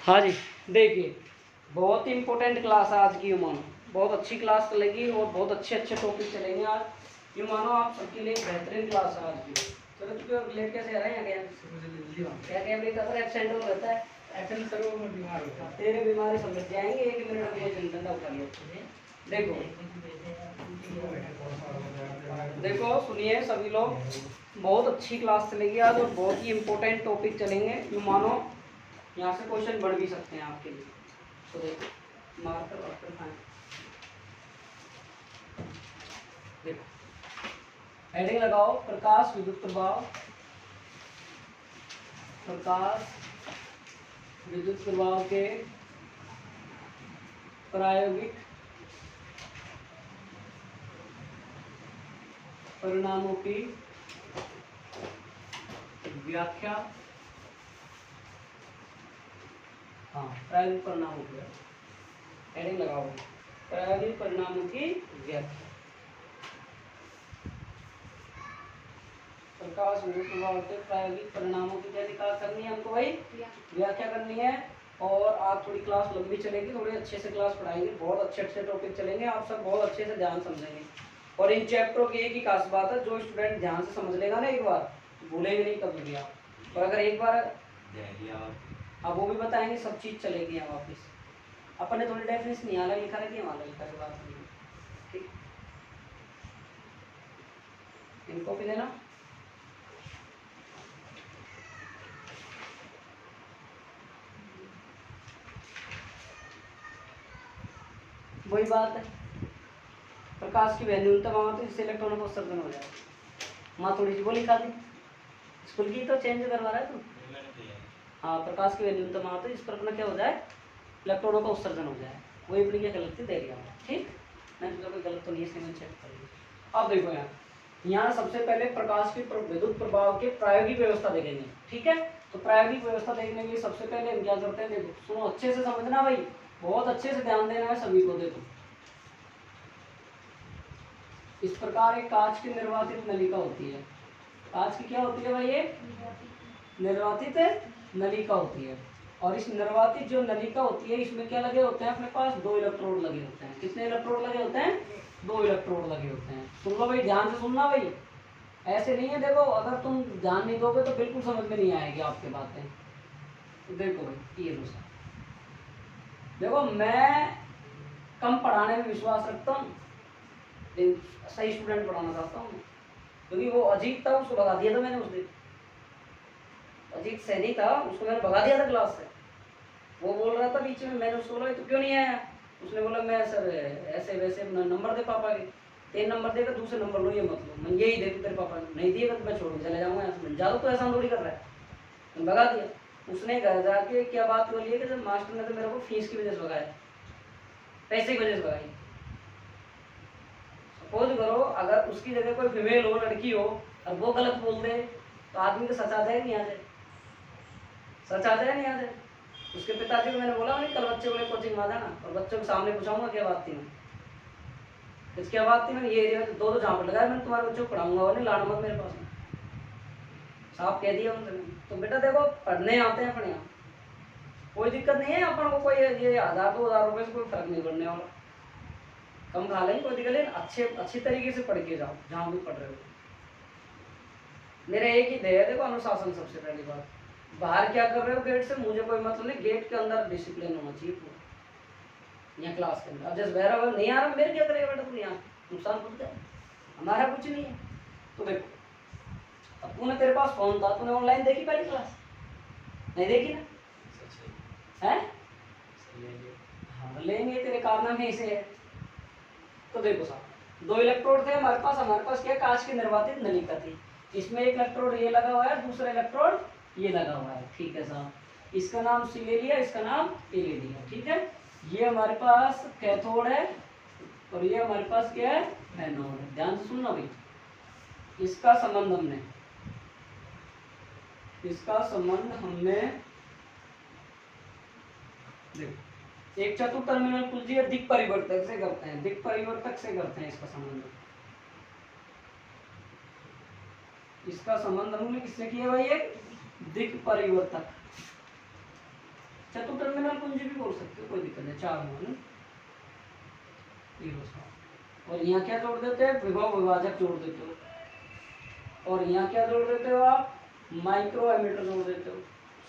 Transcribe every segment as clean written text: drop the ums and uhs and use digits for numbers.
हाँ जी, देखिए बहुत ही इम्पोर्टेंट क्लास है आज की। ये मानो बहुत अच्छी क्लास चलेगी और बहुत अच्छे अच्छे टॉपिक चलेंगे आज। ये मानो आप सबके लिए बेहतरीन क्लास है आज की। चलो तो लेट कैसे आ रहे हैं क्या क्या लेट आता है? एब्सेंट हो रहता है। एब्सेंट सर वो बीमार होता है। तेरे बीमारी समझ जाएंगे, 1 मिनट में चिंता उठा लो। देखो देखो सुनिए सभी लोग, बहुत अच्छी क्लास चलेगी आज और बहुत ही इम्पोर्टेंट टॉपिक चलेंगे। ये मानो यहाँ से क्वेश्चन बढ़ भी सकते हैं आपके लिए। तो देखो मार्कर वार्कर खाएं। देखो हेडिंग लगाओ, प्रकाश विद्युत प्रभाव। प्रकाश विद्युत प्रभाव के प्रायोगिक परिणामों की व्याख्या। हाँ, प्रायोगिक परिणामों की हेडिंग लगाओ, प्रायोगिक परिणामों की व्याख्या। प्रकाश विद्युत प्रभाव के प्रायोगिक परिणामों की क्या निकाल करनी है हमको भाई? व्याख्या करनी है। और आप थोड़ी क्लास लंबी चलेगी, थोड़ी अच्छे से क्लास पढ़ाएंगे, बहुत अच्छे अच्छे टॉपिक चलेंगे, आप सब बहुत अच्छे से ध्यान समझेंगे। और इन चैप्टरों की एक ही खास बात है, जो स्टूडेंट ध्यान से समझ लेगा ना एक बार, तो भूलेंगे नहीं कभी भी आप। और अगर एक बार अब वो भी बताएंगे, सब चीज चलेगी। यहाँ वापिस अपन ने थोड़ी डेफिनेशन नहीं आला लिखा रखी है, वाला लिखा के बात नहीं। ठीक, इनको भी देना। वही बात है, प्रकाश की वह न्यूनतम आवर्त जिससे इलेक्ट्रॉनों का उत्सर्जन हो जाए। माँ थोड़ी सी वो लिखा दी, स्कूल की तो चेंज करवा रहा है तू। हाँ, प्रकाश की वह न्यूनतम आवर्त जिस पर अपना क्या हो जाए, इलेक्ट्रॉनों का उत्सर्जन हो जाए। वही अपनी क्या गलती दे दिया। ठीक, मैंने तो कोई गलत तो नहीं है, इसलिए चेक कर लिया। अब देखो यहाँ सबसे पहले प्रकाश की विद्युत प्रभाव के प्रायोगिक व्यवस्था देखेंगे। ठीक है, तो प्रायोगिक व्यवस्था देखने के लिए सबसे पहले हम क्या करते हैं, देखो सुनो अच्छे से समझना भाई, बहुत अच्छे से ध्यान देना है सभी को। देखो इस प्रकार एक कांच की निर्वातित नलिका होती है। कांच की क्या होती है भाई? ये निर्वातित नलिका होती है। और इस निर्वातित जो नलिका होती है, इसमें क्या लगे होते हैं अपने पास? 2 इलेक्ट्रोड लगे होते हैं। कितने इलेक्ट्रोड लगे होते हैं? 2 इलेक्ट्रोड लगे होते हैं। सुन लो भाई, ध्यान से सुनना भाई, ऐसे नहीं है। देखो अगर तुम ध्यान नहीं दोगे तो बिल्कुल समझ में नहीं आएगी आपके बातें। तो देखो भाई, ये देखो मैं कम पढ़ाने में विश्वास रखता हूँ, सही स्टूडेंट पढ़ाना चाहता हूँ। क्योंकि वो अजीत था, उसको भगा दिया था मैंने उस दिन। अजीत सैनी था, उसको मैंने भगा दिया था क्लास से। वो बोल रहा था बीच में, मैंने उसको बोला तो क्यों नहीं आया? उसने बोला मैं सर ऐसे वैसे नंबर दे पापा के, 3 नंबर देगा, दूसरे नंबर लो, ये मत लो। मैं यही दे तेरे पापा ने, नहीं दिएगा तो मैं छोड़ चले जाऊंगा यहाँ से। जाओ तो ऐसा थोड़ी कर रहा है, मैं भगा दिया। उसने घर जाके क्या बात बोली है कि जब मास्टर ने तो मेरे को फीस की वजह से भगाया, पैसे की वजह से भगाई। सपोज करो अगर उसकी जगह कोई फीमेल हो, लड़की हो, और वो गलत बोल दे, तो आदमी को सच आ जाए नहीं आ जाए? सच आ जाए नहीं आ जाए? उसके पिताजी को मैंने बोला नहीं, कल बच्चे बोले कोचिंग में आ जाना, और बच्चों के सामने पूछाऊंगा क्या बात थी। मैं इसकी बात थी, मैंने ये एरिया में 2 झापड़ लगाया, मैंने तुम्हारे बच्चों को पढ़ाऊंगा और नहीं लाना मत मेरे पास। साफ कह दिया उनसे। तो बेटा देखो पढ़ने आते हैं अपने यहाँ, कोई दिक्कत नहीं है, अपन को कोई ये 1000-2000 रुपये से कोई फर्क नहीं पड़ने वाला। कम खा लेंगे कोई दिक्कत नहीं, अच्छी तरीके से पढ़ के जाओ जहाँ भी पढ़ रहे हो। मेरा एक ही ध्येय है, देखो अनुशासन सबसे पहली बात। बाहर क्या कर रहे हो गेट से, मुझे कोई मतलब नहीं, गेट के अंदर डिसिप्लिन होना चाहिए पूरा। यहाँ क्लास के अंदर अब जैसे बहरा हुआ नहीं आ रहा, मेरे क्या करेगा बेटा तू? यहाँ नुकसान पहुंच जाए, हमारा कुछ नहीं है। तो देखो अब तूने, तेरे पास फोन था, तूने ऑनलाइन देखी पहली क्लास? नहीं देखी ना? है? हाँ लेंगे, तेरे कारनामे ऐसे है। तो देखो साहब 2 इलेक्ट्रोड थे हमारे पास क्या, कांच की निर्वातित नलिका थी। इसमें एक इलेक्ट्रोड ये लगा हुआ है, दूसरा इलेक्ट्रोड ये लगा हुआ है। ठीक है साहब, इसका नाम सी ले लिया, इसका नाम ए ले लिया। ठीक है, ये हमारे पास कैथोड है और ये हमारे पास क्या है, एनोड है। ध्यान से सुनना भाई, इसका संबंध हमने देखो एक चतुर्थ टर्मिनल कुंजी दिक् परिवर्तक से करते हैं, दिक् परिवर्तक से करते हैं इसका संबंध। इसका संबंध हमने किससे किया भाई? एक दिक् परिवर्तक। चतुर्थ टर्मिनल पुंज भी बोल सकते हो, कोई दिक्कत नहीं, 4 मान और यहाँ क्या जोड़ देते हैं, विभव विभाजक जोड़ देते हो, और यहाँ क्या जोड़ देते हो आप, माइक्रो एमीटर जोड़ देते हो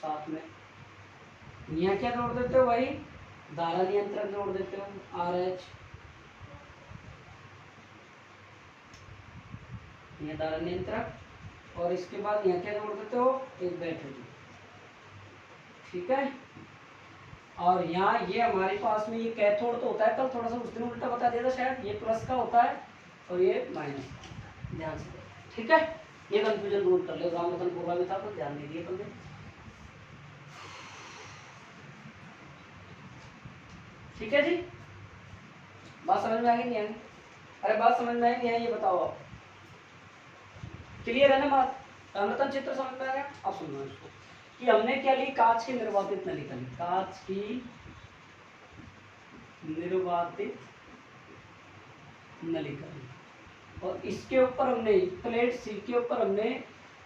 साथ में। यहाँ क्या जोड़ देते हो भाई, धारा नियंत्रक जोड़ देते हो RH, ये धारा नियंत्रक, और इसके बाद यहाँ क्या जोड़ देते हो, एक बैटरी, ठीक है। और यहाँ ये हमारे पास में ये कैथोड तो होता है, कल थोड़ा सा उस दिन उल्टा बता दिया था शायद, ये प्लस का होता है और ये माइनस, ध्यान से, ठीक है। ये कंफ्यूजन दूर कर ले, रामरतन पूर्वा में था तो ध्यान दे दिए तुमने, ठीक है जी। बात समझ में आ गई नहीं आई? अरे बात समझ में आई नहीं आई ये बताओ आप, क्लियर है ना बात? रामरतन चित्र समझ में आ गया? अब सुनो इसको कि हमने क्या ली, कांच की निर्वातित नलिका ली, कांच की निर्वातित नलिका ली, और इसके ऊपर हमने प्लेट सी के ऊपर हमने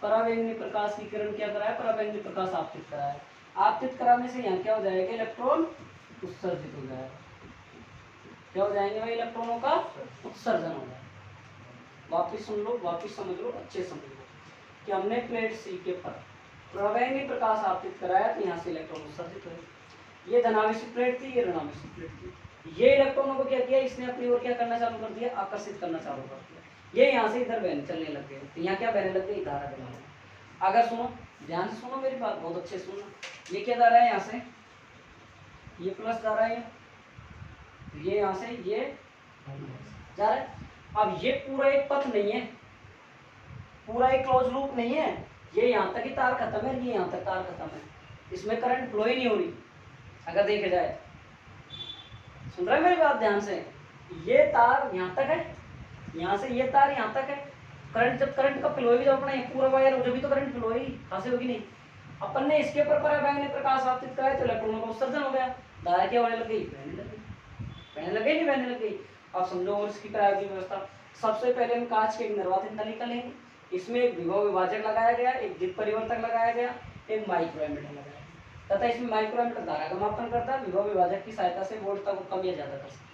परावैंगनी प्रकाश की किरण क्या कराया, परावैंगनी प्रकाश आपतित कराया। आपतित कराने से यहाँ क्या हो जाएगा, इलेक्ट्रॉन उत्सर्जित हो जाएगा, क्या हो जाएंगे भाई, इलेक्ट्रॉनों का उत्सर्जन हो जाएगा। वापिस सुन लो, वापिस समझ लो, अच्छे समझ लो कि हमने प्लेट सी के ऊपर परावैंगनी प्रकाश आपतित कराया तो यहाँ से इलेक्ट्रॉन उत्सर्जित हुए। ये धनावेशी प्लेट थी, ये ऋणावेशी प्लेट थी, ये इलेक्ट्रॉनों को क्या किया, इसने अपनी ओर क्या करना चालू कर दिया, आकर्षित करना चालू कर दिया, ये यहाँ से इधर बहने चलने लग गए, तो यहाँ क्या बहने लग गई, धारा बहने लगी। अगर सुनो, ध्यान से सुनो मेरी बात, बहुत अच्छे सुनना, ये क्या धारा है, यहाँ से ये प्लस धारा है, ये यहाँ से ये जा रहा है। अब ये पूरा एक पथ नहीं है, पूरा एक क्लोज लूप नहीं है, ये यहाँ तक ही तार खत्म है, ये यहाँ तक तार खत्म है, इसमें करंट फ्लो ही नहीं हो रही अगर देखा जाए। सुन रहे हैं मेरी बात ध्यान से, ये तार यहाँ तक है, यहाँ से ये तार यहाँ तक है, करंट जब करंट का फ्लो होगी, जब अपना ये पूरा वायर हो जब भी तो करंट फ्लो होगी, कहाँ से होगी नहीं। अपन ने इसके ऊपर परावैंगनी प्रकाश आपतित कराया तो इलेक्ट्रॉनों का उत्सर्जन हो गया, धारा क्या होने लग गई, बहने लग गई, बहने लग गई नहीं बहने लग गई। अब समझो और इसकी प्रायोगिक व्यवस्था, सबसे पहले हम कांच के एक निर्वातित नलिका लेंगे, इसमें एक विभव विभाजक लगाया गया, एक द्वित परिवर्तक लगाया गया, एक माइक्रो एमीटर लगाया गया तथा इसमें माइक्रो एमीटर धारा का मापन करता है, विभव विभाजक की सहायता से वोल्टता को कम या ज्यादा कर सकता है,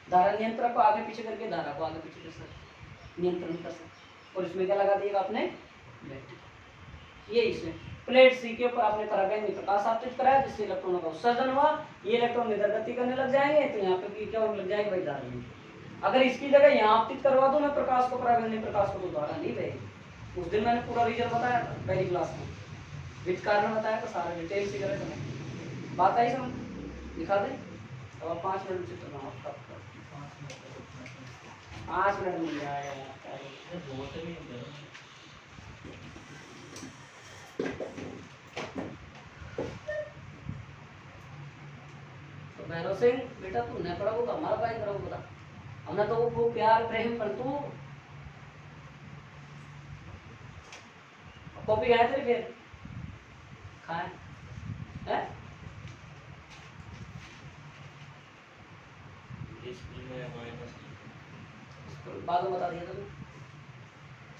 धारा नियंत्रक को आगे पीछे करके धारा को आगे पीछे कर सकते, नियंत्रण कर सकते। और इसमें क्या लगा दिएगा आपने, बैटरी। ये इसमें प्लेट सी के ऊपर आपने परावैंगनी प्रकाश आपतित कराया जिससे इलेक्ट्रॉनों का उत्सर्जन हुआ, ये इलेक्ट्रॉन इधर गति करने लग जाएंगे, तो यहाँ पे क्या होने लग जाएगी भाई, धारा नहीं। अगर इसकी जगह यहाँ आपतित करवा दूं मैं प्रकाश को, परावैंगनी प्रकाश को, तो धारा नहीं रहेगी। उस दिन मैंने पूरा रीजन बताया था पहली क्लास में, विद कारण बताया था, सारा डिटेल से करें समझ, बात आई समझ, दिखा दें। अब आप 5 मिनट चित्र बनाओ, 5 मिनट मिल जाएगा, तो भैरव सिंह बेटा तू न पढ़ा होगा, हमारा पाइन करो बता, हमने तो वो प्यार प्रेम पर तू कॉपी खाए थे फिर खाए है बाद में बता दिया तुमने,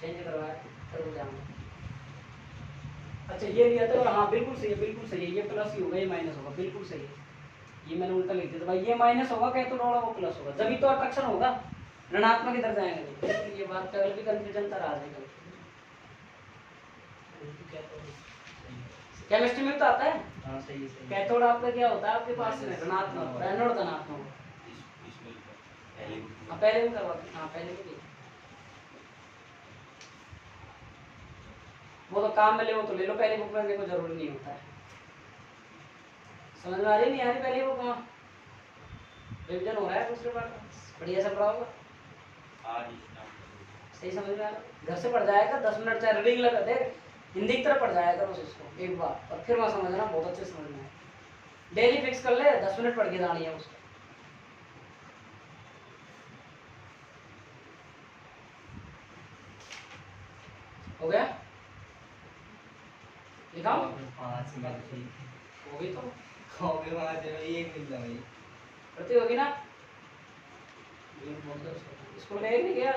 चेंज करवाया फिर हो जाऊंगा। अच्छा ये लिया था, और हाँ बिल्कुल सही है, बिल्कुल सही है, ये प्लस ही होगा, ये माइनस होगा, बिल्कुल सही है, ये मैंने उल्टा लिख दिया था भाई, ये माइनस होगा कैथोड वाला, वो प्लस होगा, जब भी तो अट्रैक्शन होगा, ऋणात्मक इधर जाएंगे, तो ये बात कल भी कंफ्यूजन तर आ जाएगा। केमिस्ट्री में तो आता है, हाँ सही है, कैथोड आपका क्या होता है आपके पास में, ऋणात्मक, एनोड धनात्मक, पहले भी करवा, हाँ पहले भी, वो तो काम में ले, वो तो ले लो, पहले बुक में देखो जरूरी नहीं होता है। समझ में आ रही नहीं आ रही, पहले वो कहाँ रिविजन हो रहा है दूसरे बार, बढ़िया से पढ़ा होगा, सही समझ में आ रहा, घर से पढ़ जाएगा, 10 मिनट चाहे रीडिंग लगा दे, हिंदी की तरफ पढ़ जाएगा बस उसको एक बार, और फिर वहाँ समझना बहुत अच्छे समझ में आए, डेली फिक्स कर ले, 10 मिनट पढ़ के जानी है उसको। हो गया, लिखाओ 5 मिनट हो गई, तो हो गए वहाँ से 1 मिनट भाई प्रति होगी ना, स्कूल में नहीं गया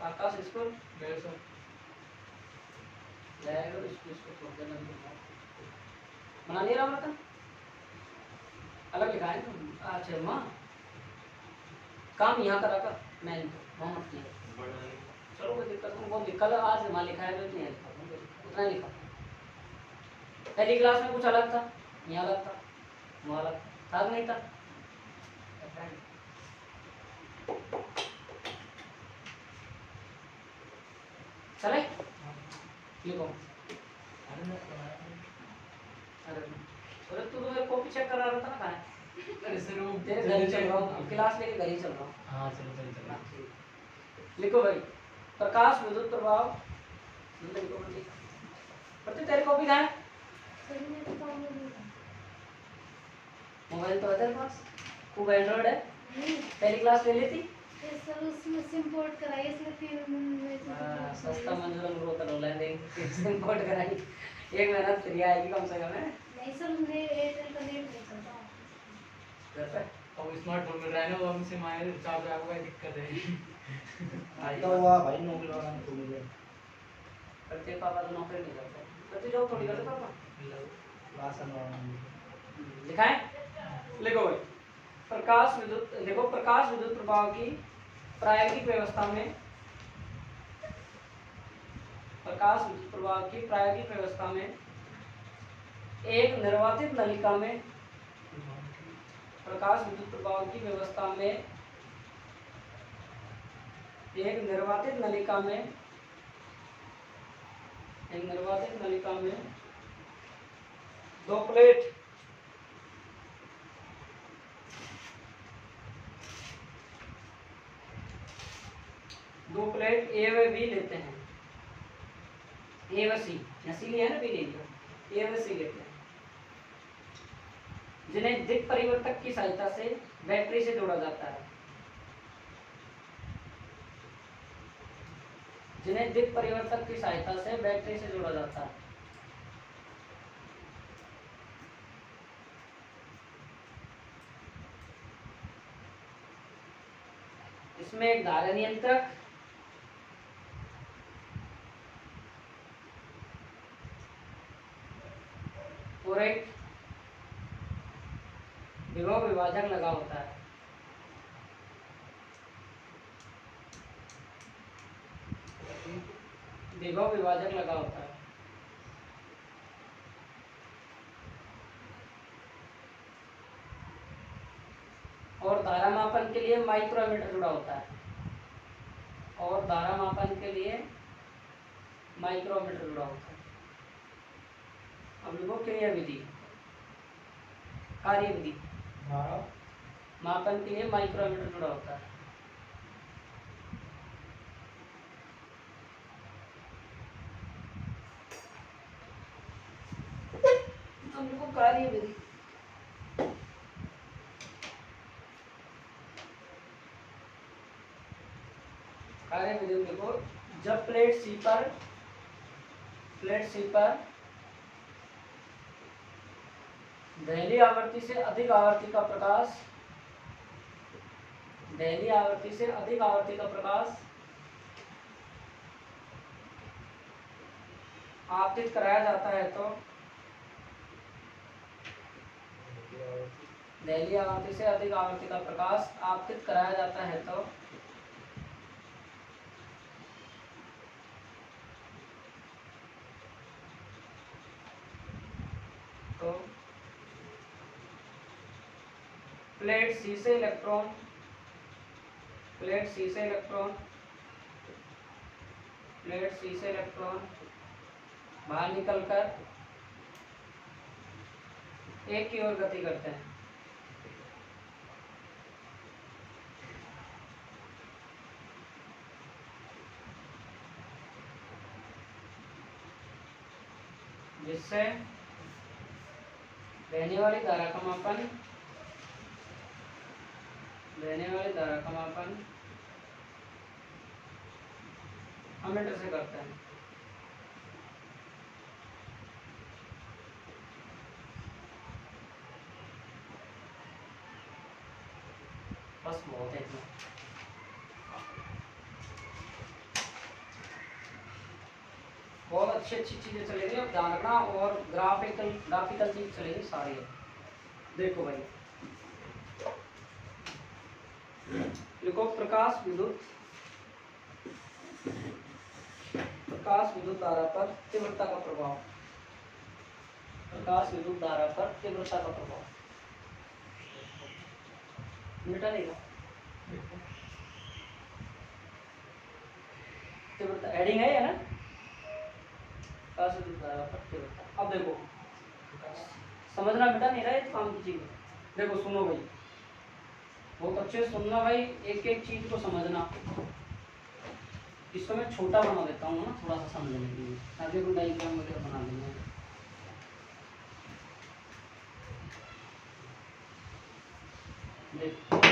आकाश, स्कूल जाएगा तो इसको छोड़ देना, बना नहीं रहा मतलब अलग लिखा है ना। अच्छा माँ काम यहाँ करा कर मैं मोहम्मद की चलो कोई दिक्कत नहीं। वो कल आज वहाँ लिखा है तो नहीं लिखा उतना ही लिखा। पहली क्लास में कुछ अलग था, यहाँ अलग था, वहाँ अलग था नहीं था। चले लिखो। अरे तू तो मेरे कॉपी चेक करा रहा था ना कहाँ है? अरे सर वो तेरे घर ही चल रहा हूँ, क्लास लेके घर ही चल रहा हूँ। हाँ चलो चलो चलो लिखो भाई। प्रकाश विद्युत प्रभाव प्रति तेरे कॉपी कहाँ है? मोबाइल तो है तेरे पास? खूब एंड्रॉइड है? पहली क्लास ले लेती? सर उसमें सिम पोर्ट कराई इसलिए 3 महीने सस्ता मंजूरन ग्रोथ रोला देंगे सिम पोर्ट कराई 1 महीना फ्री आएगी कम से कम है। नहीं सर मुझे एयरटेल का नेट नहीं चलता अब स्मार्टफोन मिल रहा है ना वो हमसे माया रिचार्ज आपको क्या दिक्कत है। आई तो हुआ भाई नौकरी वाला को मिल गया। करते पापा तो नौकरी नहीं करते, करते जाओ थोड़ी करते पापा क्लास में लिखाएं। लिखो भाई प्रकाश विद्युत देखो प्रकाश विद्युत प्रभाव की प्रायोगिक व्यवस्था में प्रकाश विद्युत प्रभाव की प्रायोगिक व्यवस्था में एक निर्वातित नलिका में प्रकाश विद्युत प्रभाव की व्यवस्था में एक निर्वातित नलिका में 2 प्लेट ए व बी लेते हैं। ए व सी लिया है ना, बी ले लिया, ए व सी लेते हैं जिन्हें दिक् परिवर्तक की सहायता से बैटरी से जोड़ा जाता है। जिन्हें दिक् परिवर्तक की सहायता से बैटरी से जोड़ा जाता है। इसमें एक धारा नियंत्रक और एक विभव विभाजक लगा होता है। विभव विभाजक लगा होता है। और धारा मापन के लिए माइक्रोमीटर जुड़ा होता है। और धारा मापन के लिए माइक्रोमीटर जुड़ा होता है। अब लिखो क्रिया विधि कार्य विधि मापन के लिए माइक्रोमीटर जुड़ा होता है। अब लिखो कार्य विधि देखो जब प्लेट सी पर दहली आवृत्ति से अधिक आवृत्ति का प्रकाश आपतित कराया जाता है तो दहली आवृत्ति से अधिक आवृत्ति का प्रकाश आपतित कराया जाता है तो प्लेट सी से इलेक्ट्रॉन बाहर निकलकर एक की ओर गति करते हैं। जिससे बहने वाली धारा का मापन अमीटर से करते हैं। बस बहुत है इतना। बहुत अच्छा। अच्छी अच्छी चीजें चलेंगी, अब ध्यान रखना। और ग्राफिकल चीज चलेगी सारी। देखो भाई, लिखो प्रकाश विद्युत धारा पर तीव्रता का प्रभाव। प्रकाश विद्युत धारा पर तीव्रता का प्रभाव। मिटा देगा तीव्रता, हेडिंग है ना, प्रकाश विद्युत धारा पर तीव्रता। अब देखो समझना, मिटा नहीं रहा है काम की चीज। देखो सुनो भाई, बहुत अच्छे से सुनना भाई, एक एक चीज को समझना। इसको मैं छोटा बना देता हूँ ना, थोड़ा सा समझने के लिए, आगे को डायग्राम वगैरह बना देंगे। देखो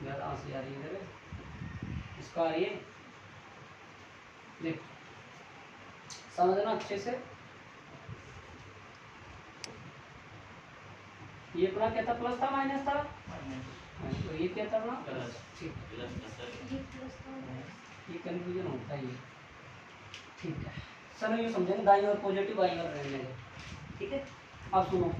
ज्यादा हंसी आ रही है, इसका आ रही है। देख समझना अच्छे से। ये अपना क्या था, प्लस था माइनस था? तो ये क्या था अपना प्लस। ठीक, ये कंफ्यूजन होता है ये। ठीक है सर, ये समझेंगे दाईं और पॉजिटिव बाईं और रहने देंगे। ठीक है, अब सुनो,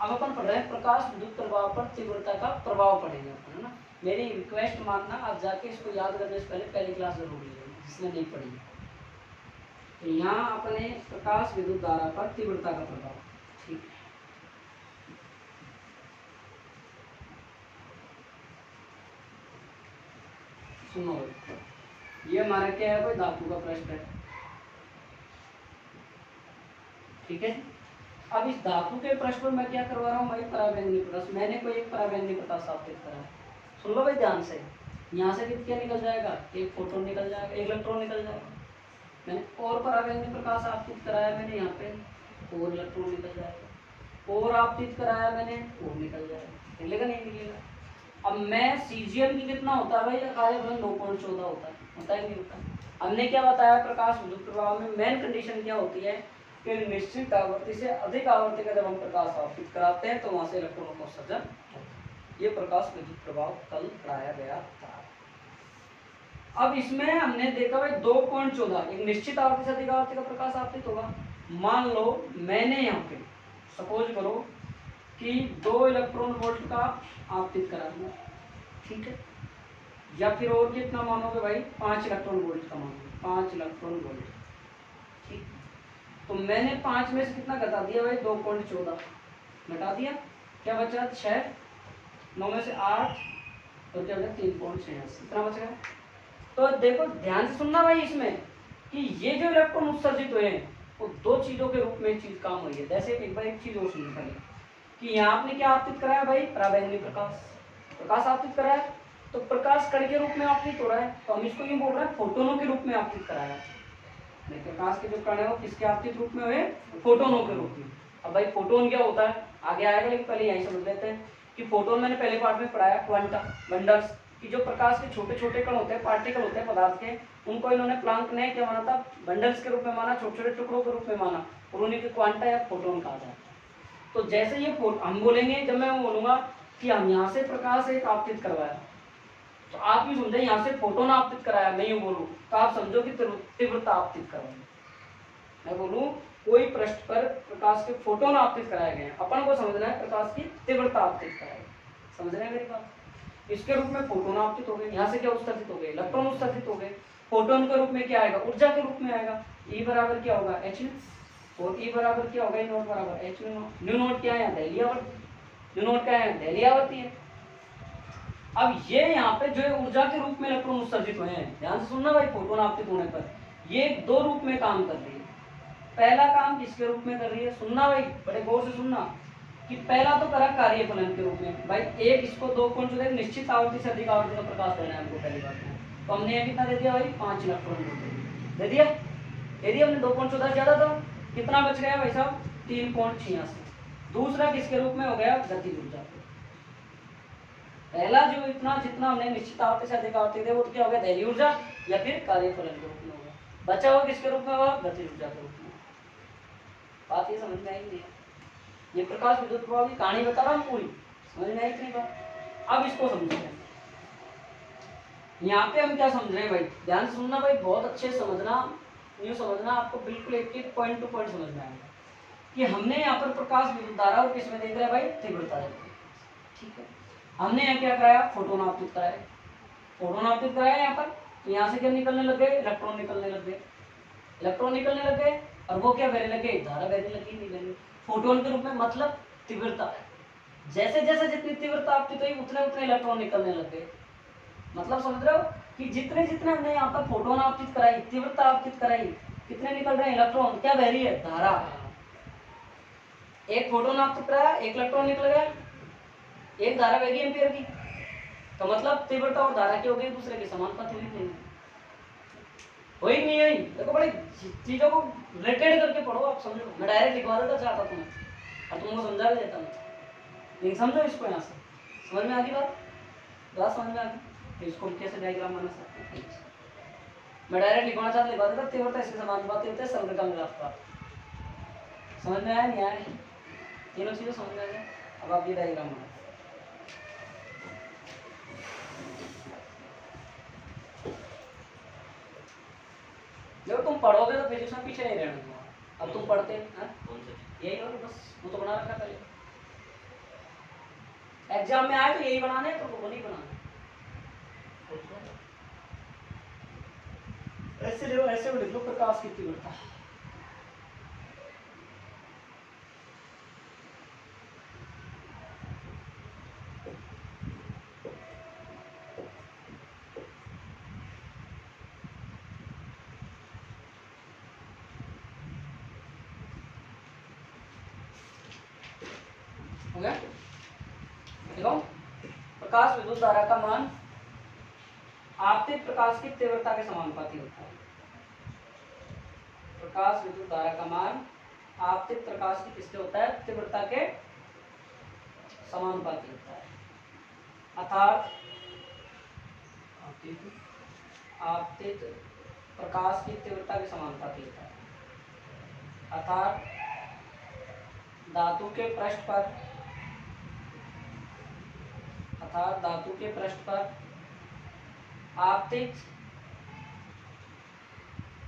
अब अपन पढ़ रहे हैं प्रकाश विद्युत प्रभाव पर तीव्रता का प्रभाव पढ़ेंगे अपन, है ना। मेरी रिक्वेस्ट मानना, आप जाके इसको याद करने से पहले पहली क्लास जरूर लीजिए जिसने नहीं पढ़ी। तो यहाँ अपने प्रकाश विद्युत धारा पर तीव्रता का प्रभाव। ठीक है, सुनो, ये हमारा क्या है, कोई धातु का प्रश्न है। ठीक है, अब इस धातु के प्रश्न पर मैं क्या करवा रहा हूँ भाई, पराबैंगनी प्रकाश। मैंने कोई एक पराबैंगनी प्रकाश स्थापित करा है, सुन लो भाई ध्यान से। यहाँ से क्या निकल जाएगा, एक फोटोन निकल जाएगा, एक इलेक्ट्रॉन निकल जाएगा। मैंने और पराबैंगनी प्रकाश स्थापित कराया, मैंने यहाँ पे और इलेक्ट्रॉन निकल जाएगा, और आपतित कराया मैंने, और निकल जाएगा। निकलेगा नहीं निकलेगा। अब मैं सीजीएम की कितना होता है भाई, कार्यफलन 9.14 होता है नहीं होता। हमने क्या बताया, प्रकाश विद्युत प्रभाव में मेन कंडीशन क्या होती है कि निश्चित आवृत्ति से अधिक आवृत्ति का जब हम प्रकाश स्थापित कराते हैं तो वहां से इलेक्ट्रॉनों का उत्सर्जन होता है। ये प्रकाश विद्युत प्रभाव कल पढ़ाया गया था। अब इसमें हमने देखा भाई 2.14 एक निश्चित आवृत्ति से अधिक आवृत्ति का प्रकाश आपतित होगा। मान लो मैंने यहाँ पे सपोज करो कि 2 इलेक्ट्रॉन वोल्ट का आपतित करा दूंगा, ठीक है, या फिर और कितना मानोगे भाई, 5 इलेक्ट्रॉन वोल्ट का मानोगे, 5 इलेक्ट्रॉन वोल्ट। ठीक, तो मैंने 5 में से कितना घटा दिया भाई, 2.14 घटा दिया, क्या बचा 6, 9 में से 8 तो क्या बचा 3.86, कितना बचेगा। तो देखो ध्यान से सुनना भाई इसमें कि ये जो इलेक्ट्रॉन उत्सर्जित हुए हैं वो 2 चीजों के रूप में चीज काम हुई है। जैसे एक बार एक चीज और सुनिए पहले कि यहाँ आपने क्या आपतित कराया भाई, पराबैंगनी प्रकाश आपतित कराया, तो प्रकाश कण के रूप में आपतित हो रहा है, तो हम इसको यूं बोल रहे हैं फोटोनों के रूप में आपतित कराया। प्रकाश के जो कण है वो किसके आपतित रूप में हुए, फोटोनों के रूप में। अब भाई फोटोन क्या होता है आगे आएगा, लेकिन पहले यही समझ लेते हैं कि फोटोन मैंने पहले पार्ट में पढ़ाया, क्वांटम बंडल्स कि जो प्रकाश के छोटे छोटे कण होते हैं, पार्टिकल होते हैं पदार्थ के, उनको इन्होंने प्लांक ने क्या माना था, बंडल्स के रूप में माना, छोटे छोटे टुकड़ों के रूप में माना, और उन्हीं के क्वांटा या फोटोन कहा जाता है। तो जैसे ये हम बोलेंगे, जब मैं बोलूंगा कि हम यहाँ से प्रकाश एक आपतित करवाया, तो आप भी समझे यहाँ से फोटोन आपतित कराया, मैं यूं बोलूं तो आप समझो कि तीव्रता आपतित करवाई। मैं बोलूं कोई पृष्ठ पर प्रकाश के फोटोन आपतित कराए गए, अपन को समझना है प्रकाश की तीव्रता आपतित कराई, समझ रहे हैं मेरी बात। इसके रूप में फोटोन आपतित हो गए, यहाँ से क्या उत्सर्जित हो गए, इलेक्ट्रॉन उत्सर्जित हो गए। फोटोन के रूप में क्या आएगा, ऊर्जा के रूप में आएगा। E बराबर क्या होगा, h, और E बराबर क्या होगा, नोट बराबर h न्यू नोट क्या है, दहलीय आवृत्ति, न्यू नोट क्या है, दहलीय आवृत्ति है। अब ये यहाँ पे जो है ऊर्जा के रूप में इलेक्ट्रॉन उत्सर्जित हुए हैं, ध्यान से सुनना भाई, फोटोन आपतित होने पर ये 2 रूप में काम कर रही है। पहला काम किसके रूप में कर रही है, सुनना भाई बड़े गौर से सुनना, कि पहला तो करा कार्यफलन के रूप में, भाई एक इसको 2 पॉइंट जो है निश्चित आवृत्ति से अधिक आवृत्ति का प्रकाश देना है हमको पहली बात में। तो हमने यहाँ कितना दे दिया भाई 5 इलेक्ट्रॉन दे दिया, हमने 2.14 ज्यादा था, कितना बच गया भाई साहब 3.86। दूसरा किसके रूप में हो गया, गतिज ऊर्जा। पहला जो इतना जितना हमने निश्चित आवृत्ति से अधिक आवृत्ति थे वो क्या हो गया, दैनीय ऊर्जा या फिर कार्यफलन के रूप में होगा। बचा हुआ किसके रूप में होगा, गतिज ऊर्जा के रूप में। बात ये समझ में आई नहीं है, ये प्रकाश विद्युत प्रभाव की कहानी बता रहा हूँ पूरी, समझ में आई इतनी बात। अब इसको समझते हैं, यहाँ पे हम क्या समझ रहे हैं भाई, ध्यान से सुनना भाई, बहुत अच्छे से समझना, यूँ समझना, आपको बिल्कुल एक एक पॉइंट टू पॉइंट समझ में आएगा कि हमने यहाँ पर प्रकाश विद्युत धारा और किसमें देख रहे हैं भाई, तीव्रता देख रहे हैं, ठीक है। हमने यहाँ क्या कराया, फोटोन आपतित कराया, फोटोन आपतित कराया यहाँ पर, तो यहाँ से क्या निकलने लग गए, इलेक्ट्रॉन निकलने लग गए, इलेक्ट्रॉन निकलने लग गए, और वो क्या बहने लगे, धारा बहने लगी, नहीं बहने, फोटोन के रूप में, मतलब तीव्रता। जैसे जैसे जितनी तीव्रता आपतित हुई उतने उतने इलेक्ट्रॉन निकलने लग गए। मतलब समझ रहे हो कि जितने जितने हमने यहाँ पर फोटोन आपतित कराई, तीव्रता आपतित कराई, कितने निकल रहे हैं इलेक्ट्रॉन, क्या बह रही है, धारा। एक फोटोन आपतित कराया, एक इलेक्ट्रॉन निकल गया, एक धारा बहेगी एम्पियर की, तो मतलब तीव्रता और धारा की हो गई दूसरे के समानुपाती हुई, हो ही नहीं है। देखो बड़े चीजों को रिलेटेड करके पढ़ो, आप समझो। मैं डायरेक्ट लिखवा देता चाहता तुम्हें और तुमको समझा भी देता मैं, लेकिन समझो इसको, यहाँ से समझ में आ गई बात समझ में आ गई। तो इसको कैसे डायग्राम बना सकते हैं, मैं डायरेक्ट लिखवाना चाहता लिखवा देता, तीव्रता इसके समानुपाती होते हैं, सरल का ग्राफ का। समझ में आया नहीं आया, तीनों चीजें समझ में आ गया। अब आप ये डायग्राम बनाओ, जब तुम पढ़ोगे तो फिजिक्स में पीछे नहीं रहना तुम्हारा। अब तुम पढ़ते हैं यही हो, बस वो तो बना रखा पहले, एग्जाम में आए तो यही बनाने, तो वो नहीं बनाना। ऐसे लिखो, ऐसे लिख लो, प्रकाश की तीव्रता। हो गया, देखो प्रकाश विद्युत धारा का मान आपतित प्रकाश की तीव्रता के समानुपाती होता है। प्रकाश विद्युत धारा का मान आपतित प्रकाश की किसके होता है, तीव्रता के समानुपाती होता है। अर्थात आपतित प्रकाश की तीव्रता के समानुपाती होता है। अर्थात धातु के पृष्ठ पर आपतित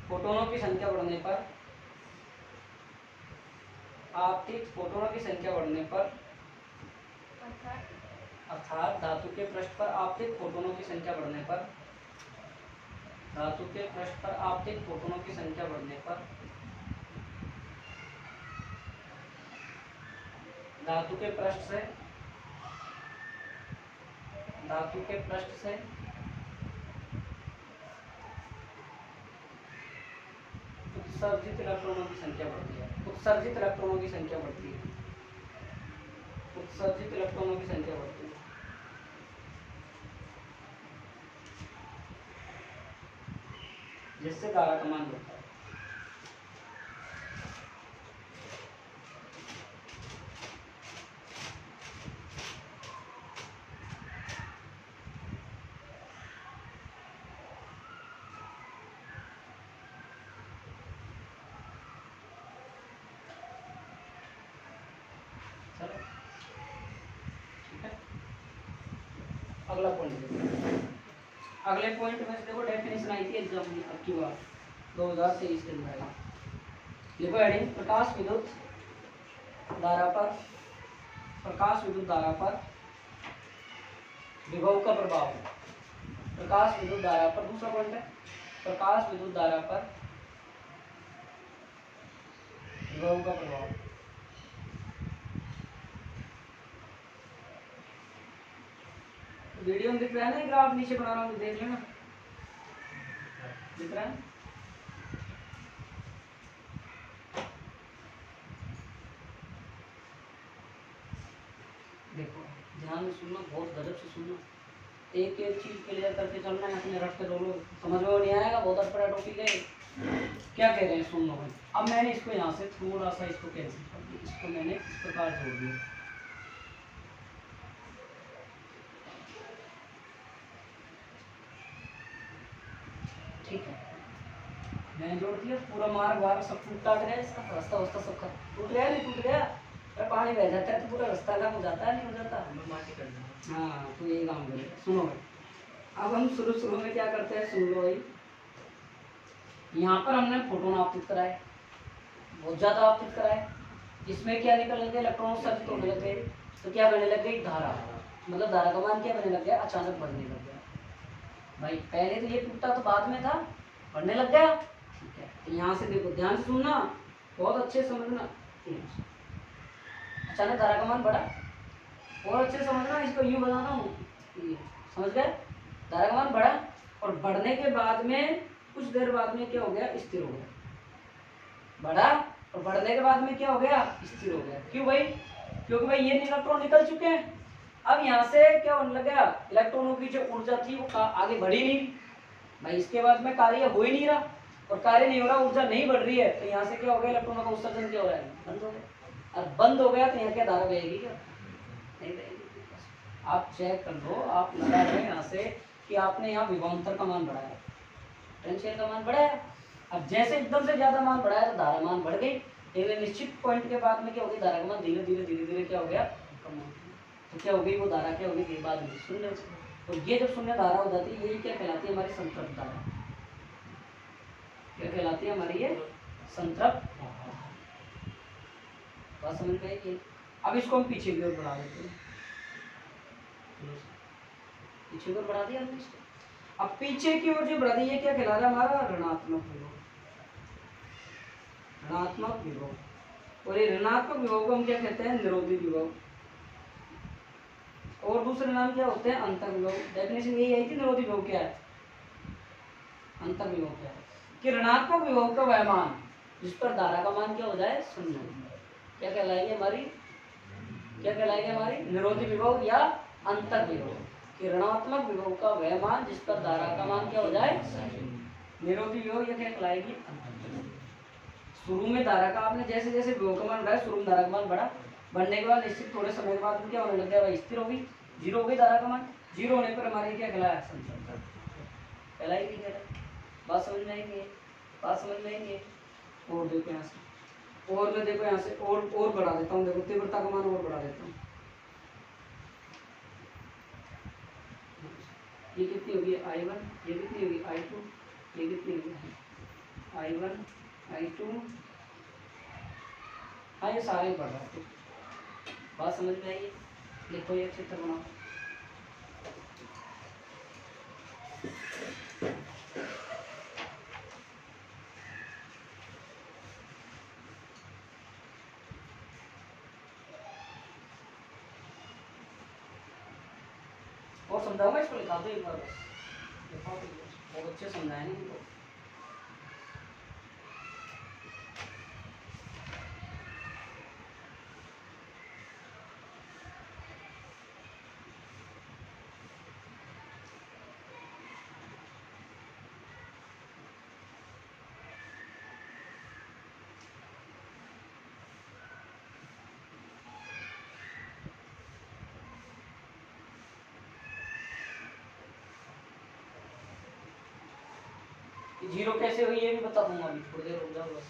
फोटोनों की संख्या बढ़ने पर, अर्थात धातु के पृष्ठ पर आपतित फोटोनों की संख्या बढ़ने पर, धातु के पृष्ठ पर आपतित फोटोनों की संख्या बढ़ने पर धातु के पृष्ठ से उत्सर्जित इलेक्ट्रॉनों की संख्या बढ़ती है, उत्सर्जित इलेक्ट्रॉनों की संख्या बढ़ती है, उत्सर्जित इलेक्ट्रॉनों की संख्या बढ़ती है। जिससे धारा का मान बढ़ता है। चलो ठीक है, अगला पॉइंट। अगले पॉइंट में देखो डेफिनेशन आई थी एग्जाम में अब की बार 2023 के अंदर। लिखो हेडिंग, प्रकाश विद्युत धारा पर विभव का प्रभाव। प्रकाश विद्युत धारा पर, दूसरा पॉइंट है प्रकाश विद्युत धारा पर विभव का प्रभाव। वीडियो में दिख रहा है ना, ग्राफ नीचे बना रहा हूँ, देख लेना, दिख रहा है। ध्यान में सुनना, बहुत गजब से सुनना, एक एक चीज क्लियर करके चलना है, अपने रट के रोलो, समझ में नहीं आएगा, बहुत अटपटा टॉपिक है। क्या कह रहे हैं सुन लो भाई। अब मैंने इसको यहाँ से थोड़ा सा इसको कैंसिल कर दिया, इसको मैंने इस प्रकार जोड़ दिया, ठीक है, मैंने जोड़ दिया, पूरा मार्ग वार सब टूट टाट गया, इसका रास्ता वास्ता सब टूट गया, नहीं टूट गया, अरे पानी बह जाता है तो पूरा रास्ता अलग हो जाता है, नहीं हो जाता। हाँ तो यही काम करेगा। सुनो भाई, अब हम शुरू में क्या करते हैं, सुन लो भाई। यहाँ पर हमने फोटोन आपतित कराए, बहुत ज़्यादा आपतित कराए, इसमें क्या निकल लगे, इलेक्ट्रॉन सर्ज होने लग गए, तो क्या बनने लग गई, धारा, मतलब धारा का मान क्या बनने लग गया, अचानक बढ़ने लग गया। भाई पहले तो ये टूटा तो बाद में था, बढ़ने लग गया, ठीक है। तो यहाँ से देखो, ध्यान से सुनना, बहुत अच्छे से समझना, अचानक धारा का मान बढ़ा, और अच्छे से समझना, इसको यूँ बना रहा हूँ, समझ गए, धारा का मान बढ़ा, और बढ़ने के बाद में कुछ देर बाद में क्या हो गया, स्थिर हो गया, बढ़ा और बढ़ने के बाद में क्या हो गया, स्थिर हो गया। क्यों भाई, क्योंकि भाई ये इलेक्ट्रॉन निकल चुके हैं, अब यहाँ से क्या होने लगा, इलेक्ट्रॉनों की जो ऊर्जा थी वो आगे बढ़ी नहीं भाई, इसके बाद में कार्य हो ही नहीं रहा, और कार्य नहीं हो रहा, ऊर्जा नहीं बढ़ रही है, तो यहाँ से क्या हो गया, इलेक्ट्रॉनों का उत्सर्जन क्या हो रहा है, बंद हो गया। और बंद हो गया तो यहाँ क्या धारा बहेगी, क्या नहीं बहेगी। आप चेक कर लो, आप लगा रहे यहाँ से कि आपने यहाँ विभवांतर का मान बढ़ाया, पोटेंशियल का मान बढ़ाया, अब जैसे एकदम से ज्यादा मान बढ़ाया तो धारा मान बढ़ गई, लेकिन निश्चित पॉइंट के बाद में क्या हो गई, धारा का मान धीरे धीरे क्या हो गया, कम हो गया। तो क्या हो गई, वो धारा क्या हो गई, बाद में शून्य। और ये जब शून्य धारा हो जाती है, यही क्या कहलाती है, हमारी संतृप्त धारा। क्या कहलाती है हमारी ये, संतृप्त। बात समझ में आई। अब इसको हम पीछे की ओर बढ़ा देते हैं, पीछे की ओर बढ़ा दिया हमने इसको। अब पीछे की ओर जो बढ़ा दी, ये क्या कहला रहा है, हमारा ऋणात्मक विभव, ऋणात्मक विभव। और ये ऋणात्मक विभव को हम क्या कहते हैं, निरोधी विभव, और दूसरे नाम क्या होते हैं, अंतर विभव। डेफिनेशन यही आई थी, निरोधी विभव क्या है, अंतर विभव क्या है, कि ऋणात्मक विभव का वह मान जिस पर धारा का मान क्या हो जाए, शून्य, क्या कहलाएगी हमारी, क्या कहलाएगी हमारी, निरोधी विभव या अंतर विभव। कि ऋणात्मक विभव का वह मान जिस पर धारा का मान क्या हो जाए, निरोधी विभव, यह क्या कहलाएगी, शुरू में धारा का आपने जैसे जैसे विभव का मान बढ़ाया, शुरू में धारा का मान बढ़ा, बढ़ने के बाद निश्चित थोड़े समय के बाद में क्या होने लग गया, भाई स्थिर हो गई, जीरो हो गई धारा का मान, जीरो होने पर हमारी क्या कहलाया, संतृप्त कहलाएगी। बात समझ में आएंगे, बात समझ में आएंगे। और देखो यहाँ से, और मैं देखो यहाँ से और बढ़ा देता हूँ, देखो तीव्रता का मान और बढ़ा देता हूँ, ये कितनी होगी, I1, ये कितनी होगी, I2, ये कितनी होगी, I1 I2, हाँ ये सारे बढ़ रहा है। बात समझ में आई, लिखो ये चित्र बनाओ। और समझाऊंगा इसको, लिखा दो एक बार बस, लिखाओ तो बहुत अच्छे समझाए नहीं इनको। जीरो कैसे हुई ये भी बता दूंगा, अभी थोड़ी देर रुक जाओ बस।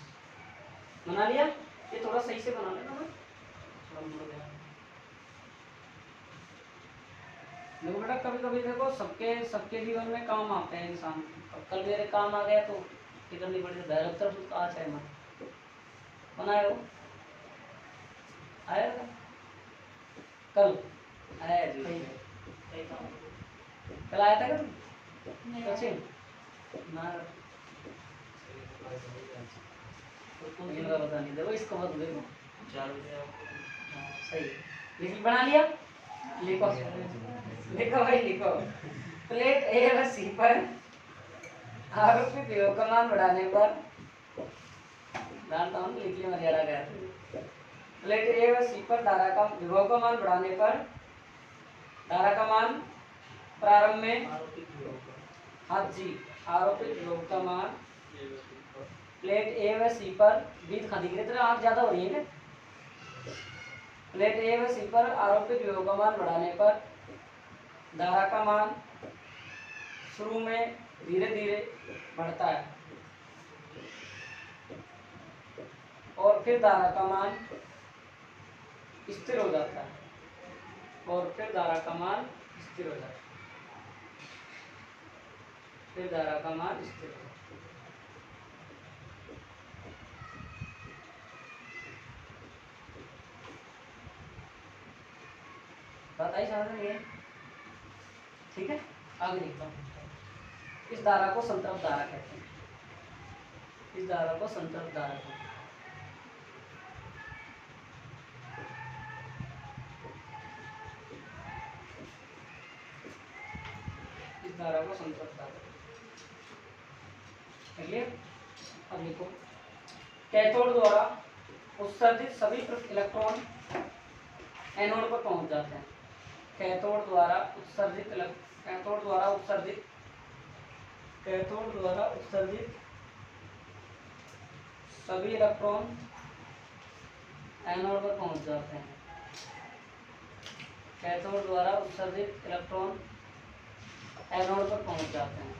बना लिया, ये थोड़ा सही से बना लेना भाई, देखो बेटा कभी कभी देखो सबके सबके जीवन में काम आते हैं इंसान। अब कल मेरे काम आ गया तो ये करनी पड़ेगी, डायरेक्टर आज है मैं बनाए हो, आया कल आया जी, कल आया था क्या सचिन ना, इनका पता नहीं, देखो इसको मत देखो, सही लिख बना लिया, लिखो लिखो भाई लिखो। प्लेट ए व सी पर आरोपित विभव का मान बढ़ाने पर, जानता हूँ लिख लिया मर्यादा कर, प्लेट ए व सी पर धारा का विभव का मान बढ़ाने पर धारा का मान प्रारंभ में आरोपित विभव का हाँ जी आरोपित विभव का मान प्लेट ए व सी पर भी दिखा दी गई आँख ज्यादा हो रही है क्या प्लेट ए व सी पर आरोपित विभव का मान बढ़ाने पर धारा का मान शुरू में धीरे धीरे बढ़ता है और फिर धारा का मान स्थिर हो जाता है और फिर धारा का मान स्थिर हो जाता है फिर धारा का मान स्थिर हो जाता है। बात आई समझ में है ठीक है आगे लिखता हूँ इस धारा को संतृप्त धारा कहते हैं इस धारा को संतृप्त धारा कहते हैं इस धारा को संतृप्त धारा क्लियर अब लिखो कैथोड द्वारा उत्सर्जित सभी इलेक्ट्रॉन एनोड पर पहुंच जाते हैं कैथोड द्वारा उत्सर्जित सभी इलेक्ट्रॉन एनोड पर पहुंच जाते हैं कैथोड द्वारा उत्सर्जित इलेक्ट्रॉन एनोड पर पहुंच जाते हैं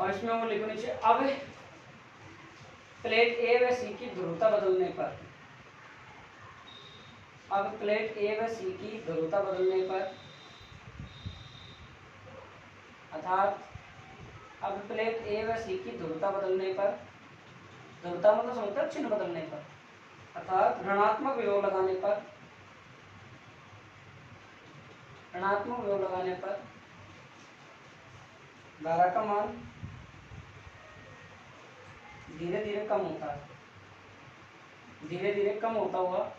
और इसमें वो लिखो नीचे अब प्लेट ए व सी की ध्रुवता बदलने पर अर्थात अब प्लेट ए व सी की ध्रुवता बदलने पर ध्रुवता मतलब समझते हो चिन्ह बदलने पर अर्थात ऋणात्मक विभव लगाने पर धारा का मान धीरे धीरे कम होता है धीरे धीरे कम होता हुआ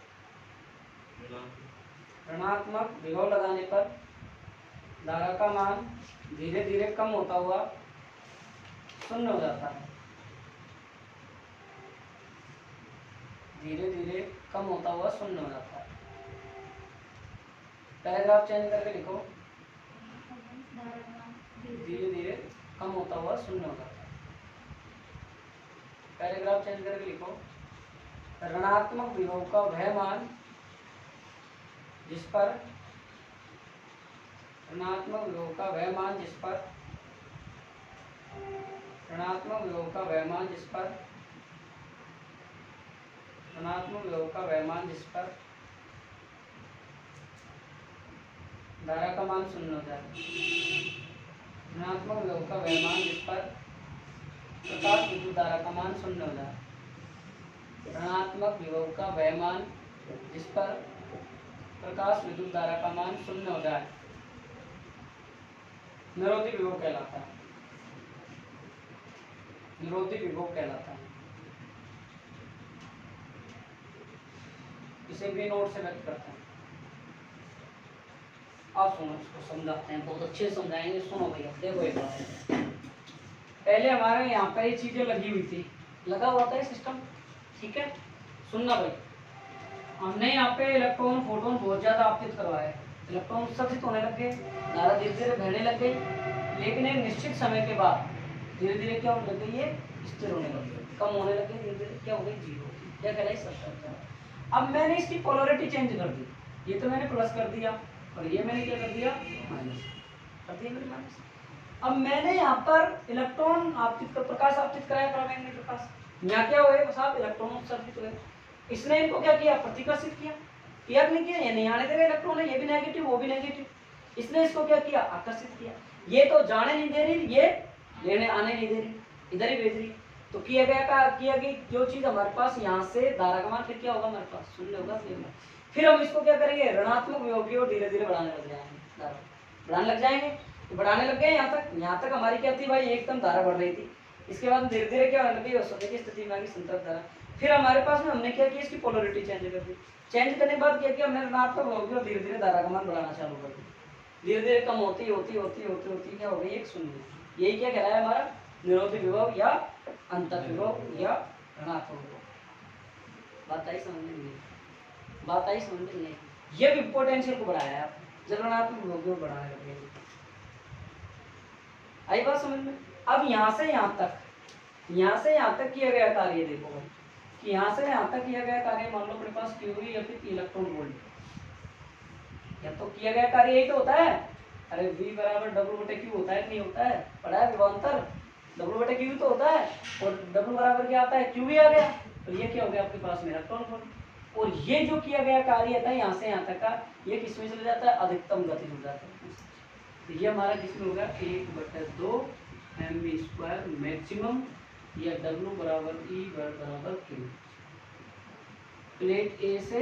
ऋणात्मक विभव लगाने पर धारा का मान धीरे धीरे कम होता हुआ शून्य हो जाता है धीरे धीरे कम होता हुआ शून्य हो जाता है पैराग्राफ चेंज करके लिखो धीरे धीरे कम होता हुआ शून्य हो जाता है पैराग्राफ चेंज करके लिखो ऋणात्मक विभव का वह मान जिस पर ऋणात्मक विभव का वह मान जिस पर ऋणात्मक विभव का वह मान जिस पर ऋणात्मक विभव का वह मान जिस पर धारा का मान शून्य हो जाए ऋणात्मक विभव का वह मान जिस पर प्रकाश विद्युत धारा का मान शून्य हो जाए ऋणात्मक विभव का वह मान जिस पर प्रकाश विद्युत धारा का मान शून्य हो जाए निरोधी विभव कहलाता है निरोधी विभव कहलाता है इसे भी नोट से व्यक्त करते हैं आप सुनो इसको समझाते हैं बहुत अच्छे समझाएंगे सुनो भैया देखो एक बार पहले हमारे यहाँ पर ये चीजें लगी हुई थी लगा हुआ था ये सिस्टम ठीक है सुनना भाई हमने यहाँ पे इलेक्ट्रॉन फोटोन बहुत ज्यादा आपतित करवाए इलेक्ट्रॉन उत्सर्जित होने लग गए धारा धीरे धीरे बहने लग गई लेकिन एक निश्चित समय के बाद धीरे धीरे क्या होने लग गई ये स्थिर होने लग गई कम होने लग गई धीरे धीरे क्या हो गई जीरो क्या कहलाई सब अब मैंने इसकी पोलरिटी चेंज कर दी ये तो मैंने प्लस कर दिया और ये मैंने क्या कर दिया माइनस कर दिया मैंने माइनस अब मैंने यहाँ पर इलेक्ट्रॉन आपतित कर प्रकाश आपतित कराया पराबैंगनी प्रकाश यहाँ क्या हुए साहब इलेक्ट्रॉन उत्सर्जित हुए इसने इनको क्या किया प्रतिकर्षित किया किया नहीं किया ये नहीं आने देगा इलेक्ट्रॉन है ये भी नेगेटिव वो भी नेगेटिव इसने इसको क्या किया आकर्षित किया ये तो जाने नहीं दे रही ये लेने आने नहीं दे रही इधर ही भेज रही तो किया कि जो चीज हमारे पास यहाँ से धारा का मान फिर क्या होगा हमारे पास शून्य होगा फिर हम इसको क्या करेंगे ऋणात्मक विभव की ओर धीरे धीरे बढ़ाने लग जाएंगे धारा बढ़ाने लग जाएंगे तो बढ़ाने लग गए यहाँ तक हमारी क्या थी भाई एकदम धारा बढ़ रही थी इसके बाद धीरे धीरे क्या होने लगी औसत की स्थिति में आ गई संतृप्त धारा फिर हमारे पास में हमने क्या किया इसकी पोलरिटी चेंज कर दी चेंज करने के बाद क्या किया हमने ऋणात्मक विभव की ओर धीरे धीरे धारा का मान बढ़ाना चालू कर दिया धीरे धीरे कम होती क्या हो गई एक शून्य यही क्या कहलाया हमारा निरोधी विभव या अंतःविभव या ऋणात्मक विभव। बात आई समझ में नहीं? बात आई समझ में नहीं? ये भी पोटेंशियल को बढ़ाया है आप, जब ऋणात्मक विभव को बढ़ाने लगे। आई बात समझ में? अब यहाँ से यहाँ तक किया गया कार्य देखो कि यहाँ से यहाँ तक किया गया कार्य, मान लो अपने पास क्यूवी या फिर इलेक्ट्रॉन वोल्ट, या तो किया गया कार्य यही तो होता है। अरे V बराबर W बटे Q होता है कि नहीं होता है? पढ़ा है विभवांतर, W बटे Q तो होता है, और W बराबर क्या आता है? QV आ गया। तो ये क्या हो गया आपके पास में? Electron volt. और ये जो किया गया कार्य था यहाँ से यहाँ तक का, ये किसमें चला जाता है? अधिकतम गति जुड़ जाता है। तो ये हमारा किसमें होगा? 1/2 mv² मैक्सिमम, या W बराबर E बराबर Q। प्लेट A से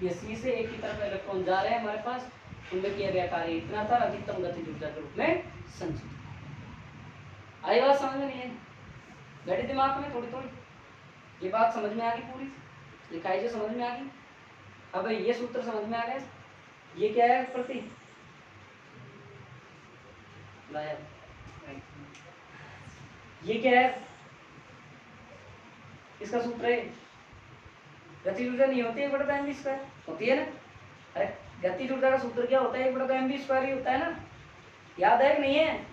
या C से एक की तरफ इलेक्ट्रॉन जा रहे हैं हमारे पास, उनमें किया गया कार्य इतना था, अधिकतम गति ऊर्जा के रूप में संचित। आई बात समझ में नहीं है? बैठे दिमाग में थोड़ी थोड़ी? ये बात समझ में आ गई पूरी? लिखाई जो समझ में आ गई? अब ये सूत्र समझ में आ गया? ये क्या है प्रति? ये क्या है? इसका सूत्र है गति ऊर्जा नहीं होती 1/mv², होती है ना? अरे गति ऊर्जा का सूत्र क्या होता है? 1/mv² ही होता है ना? याद है कि नहीं है?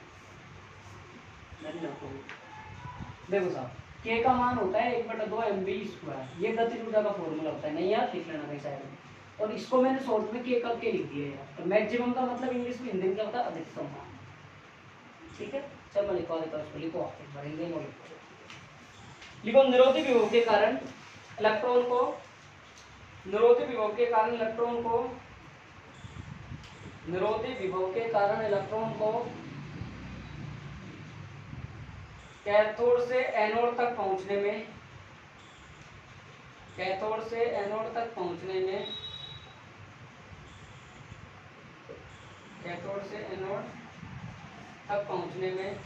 देखो साहब, k का मान होता है 1/2 mv²। ये गति ऊर्जा का फॉर्मूला होता है, नहीं यार लिख लेना कहीं साइड में। और इसको मैंने शॉर्ट में k करके लिख दिया है। तो मैक्सिमम का मतलब इंग्लिश में, हिंदी में क्या होता है? अधिकतम मान। ठीक है, चल मैं लिखवा देता हूँ इसको। लिखो हिंदी में लिखो, निरोधी विभव के कारण इलेक्ट्रॉन को, निरोधी विभव के कारण इलेक्ट्रॉन को, निरोधी विभव के कारण इलेक्ट्रॉन को कैथोड से एनोड तक पहुंचने में, कैथोड से एनोड तक पहुंचने में, कैथोड से एनोड तक पहुंचने में,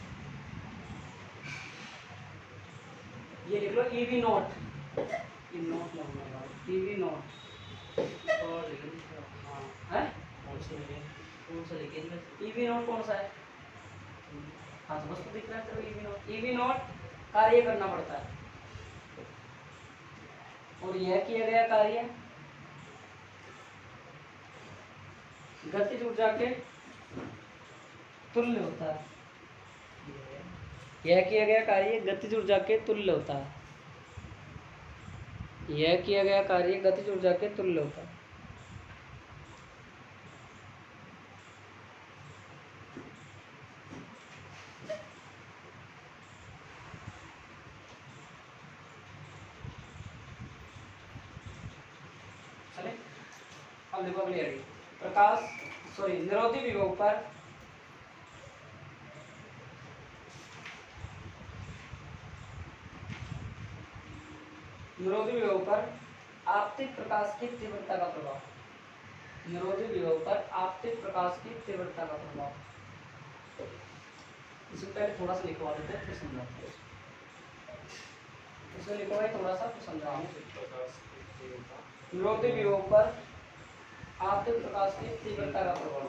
ये लिख लो EV not, EV not EV not कौन सा है? हाँ तो बस तो दिख रहा है तेरे EV नॉट कार्य करना पड़ता है। और यह किया गया कार्य गतिज ऊर्जा के तुल्य होता है। यह किया गया कार्य गतिज ऊर्जा के तुल्य होता है। यह किया गया कार्य गतिज ऊर्जा के तुल्य होता है। चले अब देखो अगली आगे, प्रकाश सॉरी निरोधी विभव पर निरोधी विभव पर आपतित प्रकाश की तीव्रता का प्रभाव, निरोधी विभव पर आपतित प्रकाश की तीव्रता का प्रभाव। इससे पहले थोड़ा सा लिखवा देते हैं फिर समझाते हैं। इसमें लिखो भाई थोड़ा सा फिर समझाऊंगा। निरोधी विभव पर आपतित प्रकाश की तीव्रता का प्रभाव।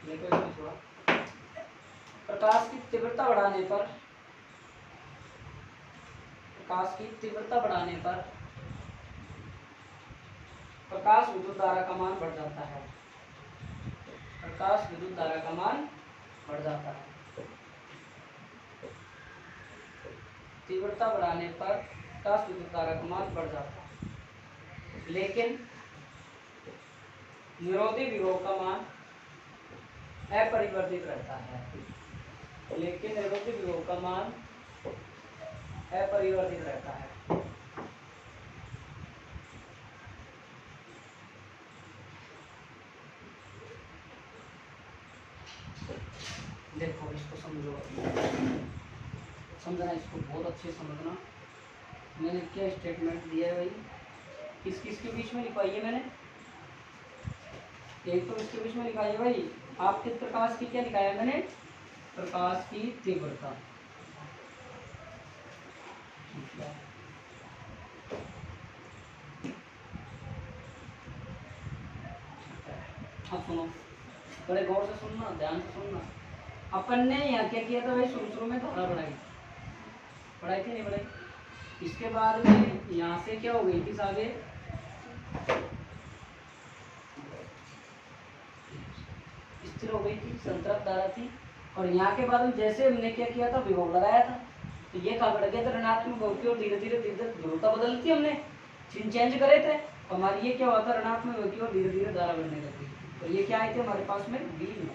लिखो इसमें थोड़ा, प्रकाश की तीव्रता बढ़ाने पर, प्रकाश की तीव्रता बढ़ाने पर प्रकाश विद्युत धारा का मान बढ़ जाता है। प्रकाश विद्युत धारा का मान बढ़ जाता है। तीव्रता बढ़ाने पर प्रकाश विद्युत धारा का मान बढ़ जाता है, लेकिन निरोधी विभव का मान अपरिवर्तित रहता है। लेकिन निरोधी विभव का मान अपरिवर्तित रहता है। देखो इसको समझो, समझना इसको बहुत अच्छे समझना। मैंने क्या स्टेटमेंट दिया है भाई, किस किस के बीच में लिखवाई है मैंने? एक तो इसके बीच में लिखा है भाई आपके प्रकाश की, क्या लिखाया है मैंने? प्रकाश की तीव्रता। अब सुनो, बड़े गौर से सुनना, ध्यान से सुनना। अपन ने यहाँ क्या किया था भाई? शुरू शुरू में धारा बढ़ाई, बढ़ाई थी नहीं बढ़ाई। इसके बाद में यहाँ से क्या हो गई थी आगे, स्थिर हो गई थी, संतृप्त धारा थी। और यहाँ के बाद में जैसे हमने क्या किया था, विभव लगाया था, तो ये कहाँ बढ़ गया था ऋणात्मक विभव की ओर, धीरे धीरे ध्रुवता बदली थी हमने, चेंज करे थे। हमारी ये क्या हुआ था, ऋणात्मक विभव की ओर धीरे धीरे धारा बढ़ने लगी। और ये क्या आए थे हमारे पास में बी में,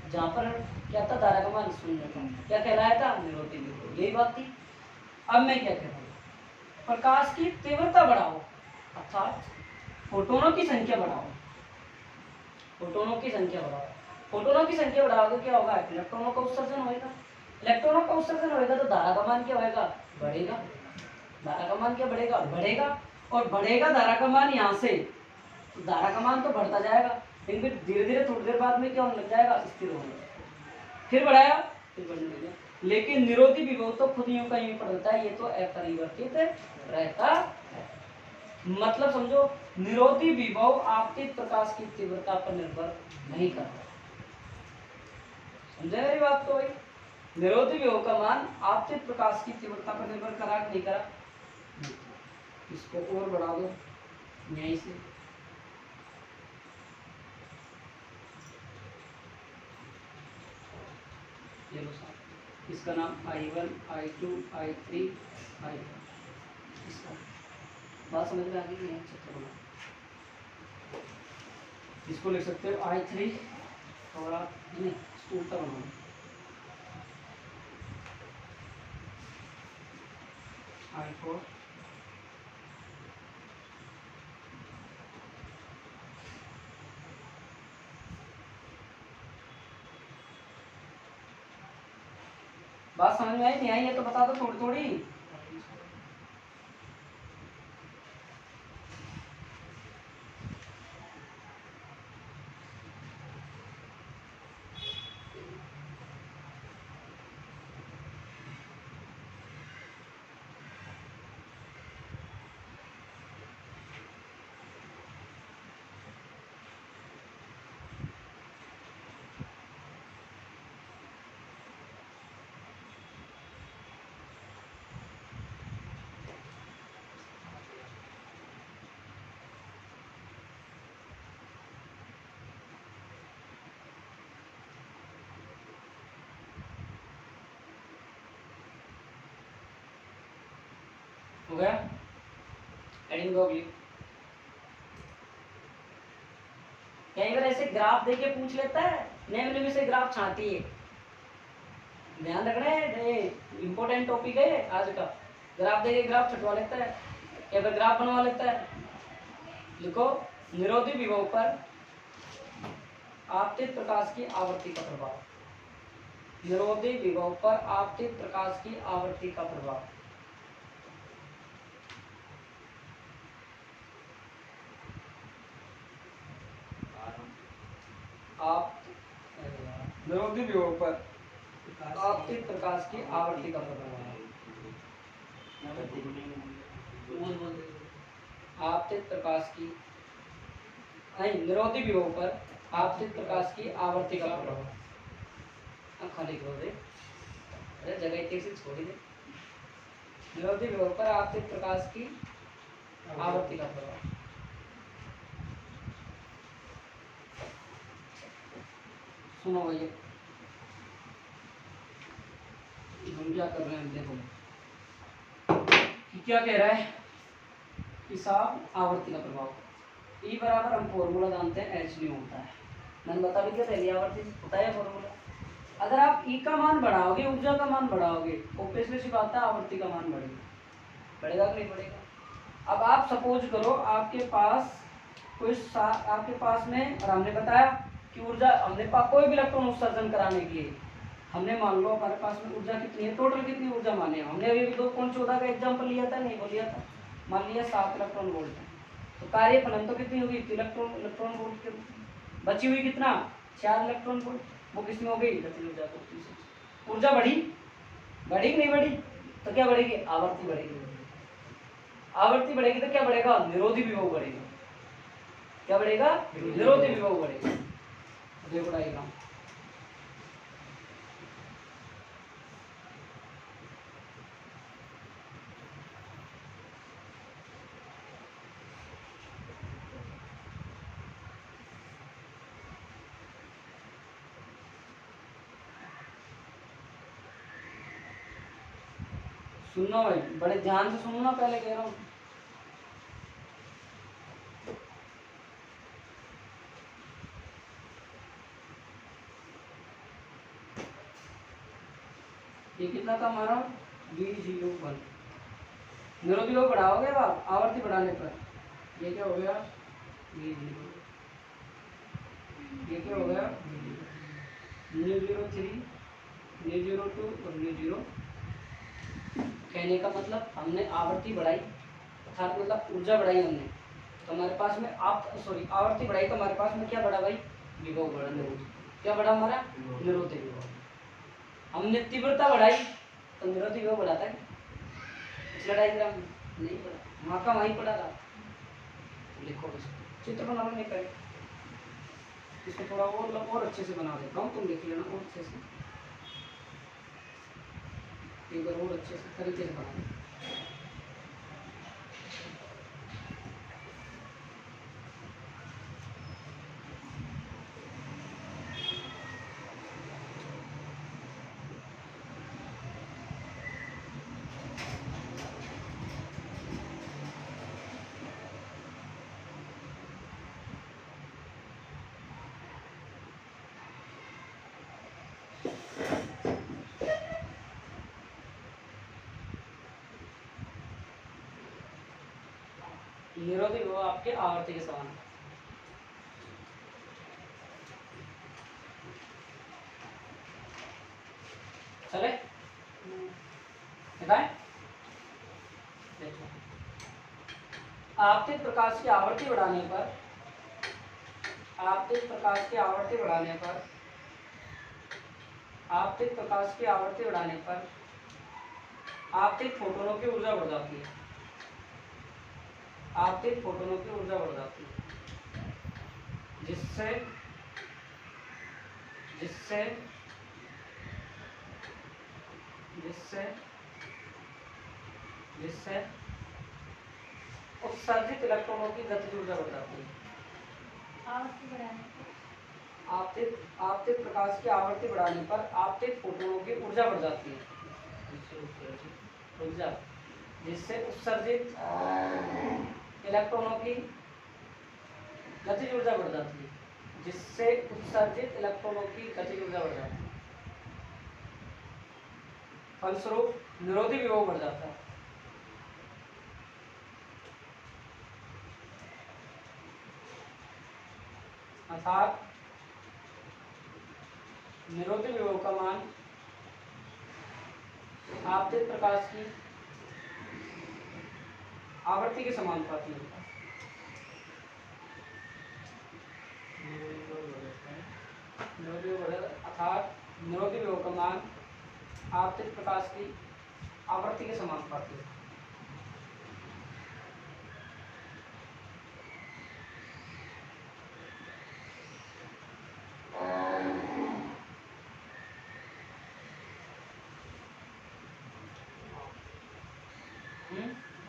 जहाँ पर क्या था, धारा का मान शून्य था, क्या कहलाया था, निरोधी विभव। यही बात थी। अब मैं क्या कह रहा हूँ, प्रकाश की तीव्रता बढ़ाओ, अर्थात फोटोनों की संख्या बढ़ाओ, फोटोनों की संख्या बढ़ाओ। फोटोनों की संख्या बढ़ाओगे क्या होगा, इलेक्ट्रॉनों का उत्सर्जन होगा। इलेक्ट्रॉनों का उत्सर्जन होगा तो धारा का मान क्या होगा, बढ़ेगा। धारा का मान क्या बढ़ेगा, बढ़ेगा। और बढ़ेगा धारा का मान यहाँ से, तो धारा का मान तो बढ़ता जाएगा, लेकिन फिर धीरे धीरे थोड़ी देर बाद में क्या होने लग जाएगा, स्थिर होने लगेगा। फिर बढ़ाया, फिर बढ़ने लगेगा। लेकिन निरोधी विभव तो खुद यूं का यूं पड़ता है, ये तो अपरिवर्तित रहता है। मतलब समझो, निरोधी विभव आपतित प्रकाश की तीव्रता पर निर्भर नहीं करता। समझे मेरी बात को भाई? निरोधी विभव का मान आपतित प्रकाश की तीव्रता पर निर्भर करा कि नहीं करा? इसको और बढ़ा दो यहीं से, ये लो साहब, इसका नाम I1, I2, I3, I4, इसका बात समझ में आ गई है? चित्र बना, इसको लिख सकते हो I3, और आप नहीं इसको उल्टा बनाओ, I4, बात समझ में आई नहीं आई है तो बता दो थोड़ी थोड़ी। हो गया? एडिंग होगी। कई बार ऐसे ग्राफ देके पूछ लेता है, निम्न में से ग्राफ छाती है, ध्यान रखना है, इंपॉर्टेंट टॉपिक है आज का। ग्राफ देके ग्राफ छटवा लेता है, या फिर ग्राफ बनवा लेता है। लिखो, निरोधी विभव पर आपतित प्रकाश की आवर्ती का प्रभाव, निरोधी विभव पर आपतित प्रकाश की आवर्ती का प्रभाव। आप निरोधी विभव पर आपतित प्रकाश की आवर्ती का प्रभाव, आपतित प्रकाश की नहीं, निरोधी विभव पर आपतित प्रकाश की आवर्ती का प्रभाव। खाली करो दे, अरे जगह इतनी सी छोड़ी दे। निरोधी विभव पर आपतित प्रकाश की आवर्ती का प्रभाव। सुनो भैया, हम क्या कर रहे हैं, देखो क्या कह रहा है कि साहब आवर्ती का प्रभाव, E बराबर हम फॉर्मूला जानते हैं H न्यू होता है, मैंने बता भी दिया पहले, आवर्ती होता है फॉर्मूला। अगर आप E का मान बढ़ाओगे, ऊर्जा का मान बढ़ाओगे, ऑब्वियसली सी बात है आवर्ती का मान बढ़ेगा। बढ़ेगा कि नहीं बढ़ेगा? अब आप सपोज करो आपके पास कोई आपके पास में, और हमने बताया कि ऊर्जा, हमने कोई भी इलेक्ट्रॉन उत्सर्जन कराने के लिए हमने मान लो हमारे पास में ऊर्जा कितनी है, टोटल कितनी ऊर्जा माने, हमने अभी 2.14 का एग्जाम्पल लिया था, नहीं वो लिया था, मान लिया 7 इलेक्ट्रॉन वोल्ट, तो कार्य फलन तो कितनी होगी, इलेक्ट्रॉन वोल्ट के, बची हुई कितना, 4 इलेक्ट्रॉन वोल्ट, वो किसमें हो गई, गतिज ऊर्जा को। ऊर्जा बढ़ी, बढ़ी कि नहीं बढ़ी? तो क्या बढ़ेगी, आवर्ती बढ़ेगी। आवर्ती बढ़ेगी तो क्या बढ़ेगा, निरोधी विभव बढ़ेगा। क्या बढ़ेगा, निरोधी विभव बढ़ेगा। देखो डायग्राम, सुनना भाई, बड़े ध्यान से सुनना, पहले कह रहा हूँ। ये कितना था हमारा, B01। निरोधी को बढ़ाओगे आप आवर्ती बढ़ाने पर, ये क्या हो गया, B0, ये क्या हो गया, μ03, μ02 और μ0। कहने का मतलब हमने आवृत्ति बढ़ाई, अर्थात मतलब ऊर्जा बढ़ाई हमने, तो हमारे पास में आवृत्ति बढ़ाई, तो हमारे पास में क्या बढ़ा भाई, विभव बढ़ा, निरोध। क्या बढ़ा हमारा, निरोधी विभव। हमने तीव्रता बढ़ाई तो निरोधी विभव बढ़ाता है, पिछला डायग्राम नहीं पढ़ा, वहाँ का वहीं पढ़ा था। तो लिखो इसको, चित्र बनाना नहीं करे, इसको थोड़ा और अच्छे से बना देता हूँ, तुम लिख लेना और अच्छे से, एक बार और अच्छे से तरीके से बना दें। निरोधी विभव आपके आवर्ती के समान है। चले बताएं, देखो आपतित प्रकाश की आवृत्ति बढ़ाने पर, आपतित प्रकाश की आवृत्ति बढ़ाने पर, आपतित प्रकाश की आवृत्ति बढ़ाने पर आपतित फोटोनों की ऊर्जा बढ़ जाती है, आपतित फोटोनों की ऊर्जा बढ़ जाती है, जिससे जिससे जिससे जिससे उत्सर्जित इलेक्ट्रॉनों की गतिज ऊर्जा बढ़ जाती है। आवृत्ति बढ़ाने पर आपतित प्रकाश की आवृत्ति बढ़ाने पर आपतित फोटोनों की ऊर्जा बढ़ जाती है, ऊर्जा, जिससे उत्सर्जित इलेक्ट्रॉनों की गतिज ऊर्जा बढ़ जाती है, जिससे उत्सर्जित इलेक्ट्रॉनों की गतिज ऊर्जा बढ़ जाती है। फलस्वरूप निरोधी विभव बढ़ जाता है। अर्थात निरोधी विभव का मान आपतित प्रकाश की आवृत्ति के समानुपाती होता है। अर्थात निरोधी विभव का मान आपतित प्रकाश की आवृत्ति के समानुपाती होता है।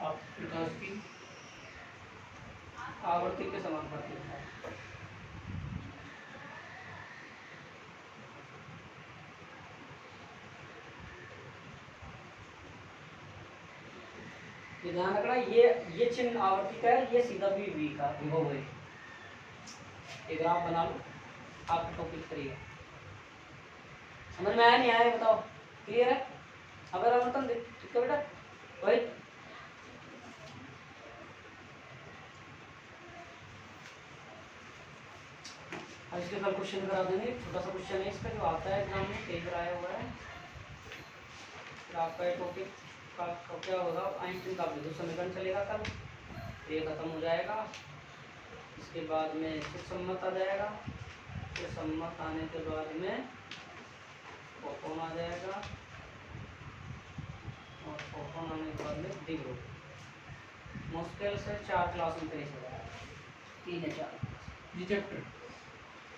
आप प्रकाश की आवर्ती के समानुपाती होता है। ये ध्यान रखना, ये चिन्ह आवर्ती का है, ये सीधा भी का विभव है। एक ग्राफ बना लो, आप टॉपिक करिए। समझ में आया नहीं आया बताओ, क्लियर है? अगर अमृतन ठीक है बेटा, वही इसके कल क्वेश्चन करा देंगे। छोटा सा क्वेश्चन है इसका, जो आता है एग्जाम में, कई बार आया हुआ है। फिर आपका ये टॉपिक का क्या होगा, आइंस्टीन का विद्युत समीकरण चलेगा कल, ये खत्म हो जाएगा। इसके बाद में फिर सम्मत आ जाएगा, फिर सम्मत आने के बाद में फोटोन आ जाएगा, और फोटोन आने के बाद में द्विध्रुव। मुश्किल से 4 क्लास में फिनिश हो जाएगा, 3 या 4 जी चैप्टर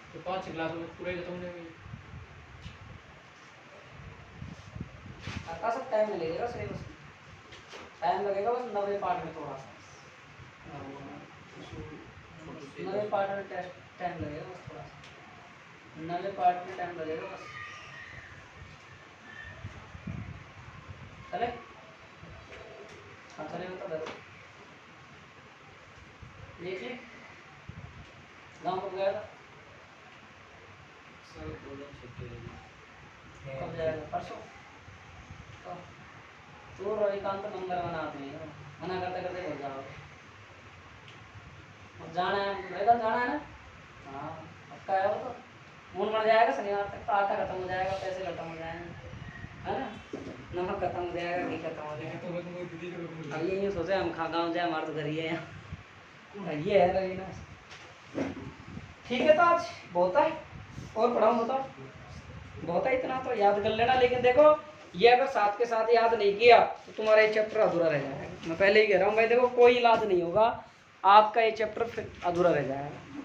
तो 5 क्लास में पूरे खत्म हो जाएंगे। आपका सब टाइम लगेगा, सिलेबस टाइम लगेगा बस 90 पार्ट में, थोड़ा सा 90 पार्ट में टेस्ट टाइम लगेगा बस, थोड़ा सा 90 पार्ट में टाइम लगेगा बस। चले देख ले गाँव कब गया था? सर बोलो छुट्टी रहेगी। कब जाएगा? परसों? तो रविकांत नंबर बनाते हैं, मना करते करते भूल जाओगे। अब जाना है, रविकांत जाना है ना? हाँ पक्का है वो तो। मूड बढ़ जाएगा शनिवार तक तो, आटा खत्म हो जाएगा, पैसे खत्म हो जाएंगे, है ना? नमक खत्म हो जाएगा, घी खत्म हो जाएगा। तो मैं तुमको दीदी को बोलूँगा। अब ये सोचे हम खा गाँव जाए, हमारे तो घर ही है यहाँ। ये है रवीना। ठीक है तो आज बहुत है, और पढ़ाऊँ बताओ? बहुत है, इतना तो याद कर लेना। लेकिन देखो ये अगर साथ के साथ याद नहीं किया तो तुम्हारा ये चैप्टर अधूरा रह जाएगा। मैं पहले ही कह रहा हूँ भाई, देखो कोई इलाज नहीं होगा, आपका ये चैप्टर फिर अधूरा रह जाएगा।